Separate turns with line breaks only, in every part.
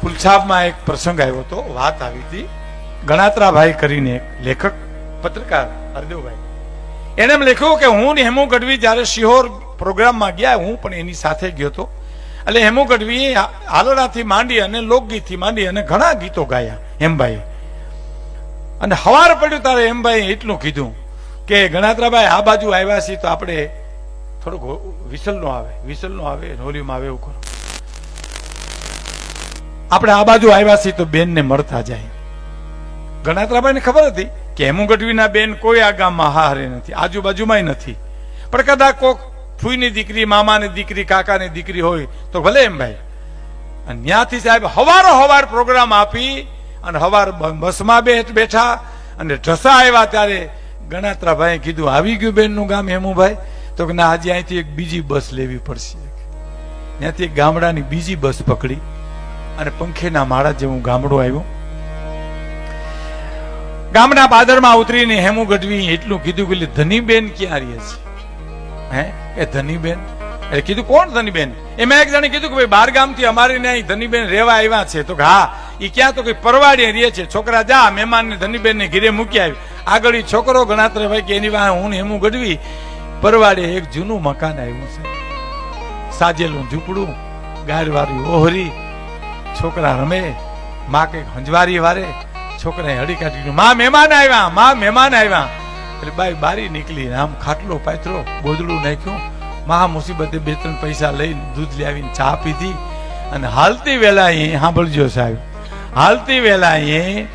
ફુલછાપમાં એક પ્રસંગ આવ્યો હતો, વાત આવી હતી. ગણાત્રાભાઈ કરીને એક લેખક પત્રકાર હરદેવભાઈ, એને એમ લખ્યું કે હું ને હેમુ ગઢવી જ્યારે શિહોર પ્રોગ્રામમાં ગયા, હું પણ એની સાથે ગયો હતો. એટલે હેમુ ગઢવી હાલડાથી માંડી અને લોકગીતથી માંડી અને ઘણા ગીતો ગાયા હેમભાઈ. અને હવાર પડ્યું તારે હેમભાઈ એટલું કીધું કે ગણાત્રાભાઈ આ બાજુ આવ્યા છીએ તો આપણે થોડુંક વિસલ નો આવે વોલ્યુમ આવે એવું કરો. આપણે આ બાજુ આવ્યા છીએ તો બેન ને મળતા જાય. ગણાત્રાભાઈ ને ખબર હતી કે હેમુ ગઢવીના બેન કોઈ આ ગામમાં હારે નથી, આજુબાજુમાં નથી, પણ કદાચ કોક ફૂઈની દીકરી, મામાની દીકરી, કાકાની દીકરી હોય તો ભલે એમ ભાઈ. અને ત્યાંથી સાહેબ હવાર પ્રોગ્રામ આપી અને હવાર બસમાં બેઠા અને ઢસા આવ્યા ત્યારે ગણાત્રાભાઈ કીધું આવી ગયું બેન નું ગામ હેમુભાઈ? તો કે ના, આજે અહીંથી એક બીજી બસ લેવી પડશે. ત્યાંથી એક ગામડાની બીજી બસ પકડી અને પંખેના માળા જેવું ગામડું આવ્યું. ગામના પાદરમાં ઉતરીને હેમુ ગઢવી એટલું કીધું કે ધનીબેન ક્યાં રહે છે? હે એ ધનીબેન? એટલે કીધું કોણ ધનીબેન? એમાં એક જણે કીધું કે ભાઈ 12 ગામથી અમારી ત્યાં ધનીબેન રહેવા આવ્યા છે. તો હા, એ ક્યાં? તો કે પરવાડીએ રહે છે. છોકરા જા મહેમાન ને ધનીબેન ને ઘરે મૂકી આવી. આગળ ઈ છોકરો ગણાત્રાભાઈ કે એની વાહે હું હેમુ ગઢવી પરવાડે એક જૂનું મકાન આવ્યું છે, સાજેલું ઝૂંપડું, ગાયરવાળી ઓહરી, છોકરા રમે, માં કઈક હંજવારી વારે. છોકરાએ હડી કાઢી, માં મહેમાન આવ્યા. એટલે બાઈ બારી નીકળી, આમ ખાટલો પાથરો, બોદડું નાખ્યું, મહા મુસીબતે 2-3 પૈસા લઈને દૂધ લાવીને ચા પીધી. અને હાલતી વેલાએ સાંભળજો સાહેબ, હાલતી વેલાએ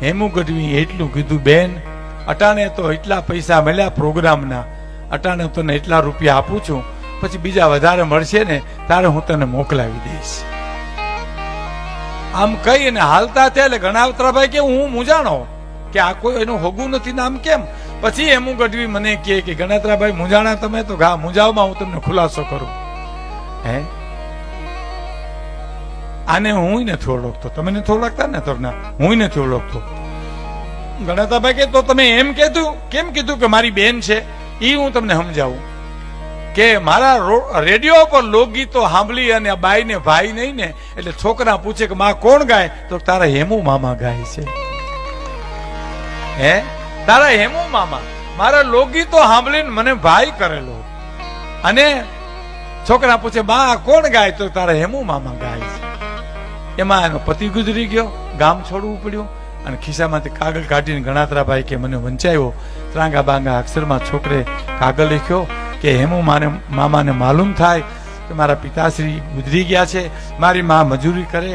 હેમુ ગઢવી એટલું કીધું, બેન અટાણે તો એટલા પૈસા મળ્યા પ્રોગ્રામના, અટાણે તને એટલા રૂપિયા આપું છું, પછી બીજા વધારે મળશે ને તારે હું તને મોકલાવી દઈશ. આમ કહી અને હાલતા થયા. એટલે ગણાત્રાભાઈ કે હું મૂંઝાણો કે આ કોઈ એનું હોગું નથી ને આમ કેમ? પછી હેમુ ગઢવી મને કહે કે ગણાત્રાભાઈ મૂંઝાણા તમે? તો હા, મૂંઝાવમાં હું તમને ખુલાસો કરું. હે આને હું નથી ઓળખતો, તમે નથી ઓળખતા ને? તો ના, હું નથી ઓળખતો. ગણાત્રાભાઈ કે તો તમે એમ કીધું, કેમ કીધું કે મારી બેન છે? એ હું તમને સમજાવું કે મારા રેડિયો પર લોકગીતો સાંભળી અને આ બાઈ ને ભાઈ નહીં ને, એટલે છોકરા પૂછે કે માં કોણ ગાય? તો તારા હેમુ મામા ગાય છે. હે તારા હેમુ મામા મારા લોકગીતો સાંભળીને મને ભાઈ કરેલો. અને છોકરા પૂછે બા કોણ ગાય? તો તારા હેમુ મામા ગાય છે. એમાં એનો પતિ ગુજરી ગયો, ગામ છોડવું પડ્યું અને ખિસ્સામાંથી કાગળ કાઢીને ગણાત્રાભાઈ કે મને વંચાયો. ત્રાંગા બાંગા અક્ષરમાં છોકરે કાગળ લખ્યો કે હેમુ મામાને માલુમ થાય કે મારા પિતાશ્રી ગુજરી ગયા છે, મારી માં મજૂરી કરે,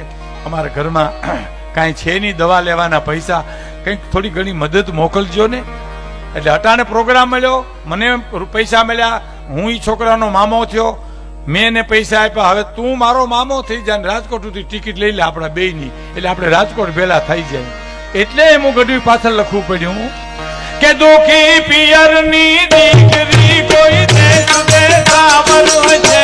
અમારા ઘરમાં કાંઈ છે નહીં, દવા લેવાના પૈસા, કંઈક થોડી ઘણી મદદ મોકલજો ને. એટલે અટાણે પ્રોગ્રામ મળ્યો, મને પૈસા મળ્યા, હું એ છોકરાનો મામો થયો, મેં એને પૈસા આપ્યા. હવે તું મારો મામો થઈ જાય, રાજકોટ સુધી ટિકિટ લઈ લે આપણા બેયની, એટલે આપણે રાજકોટ ભેલા થઈ જાય. એટલે હેમુ ગઢવી પાછળ લખવું પડ્યું કે દુખી પિયરની દીકરી કોઈ દેશ દેતા બનશે.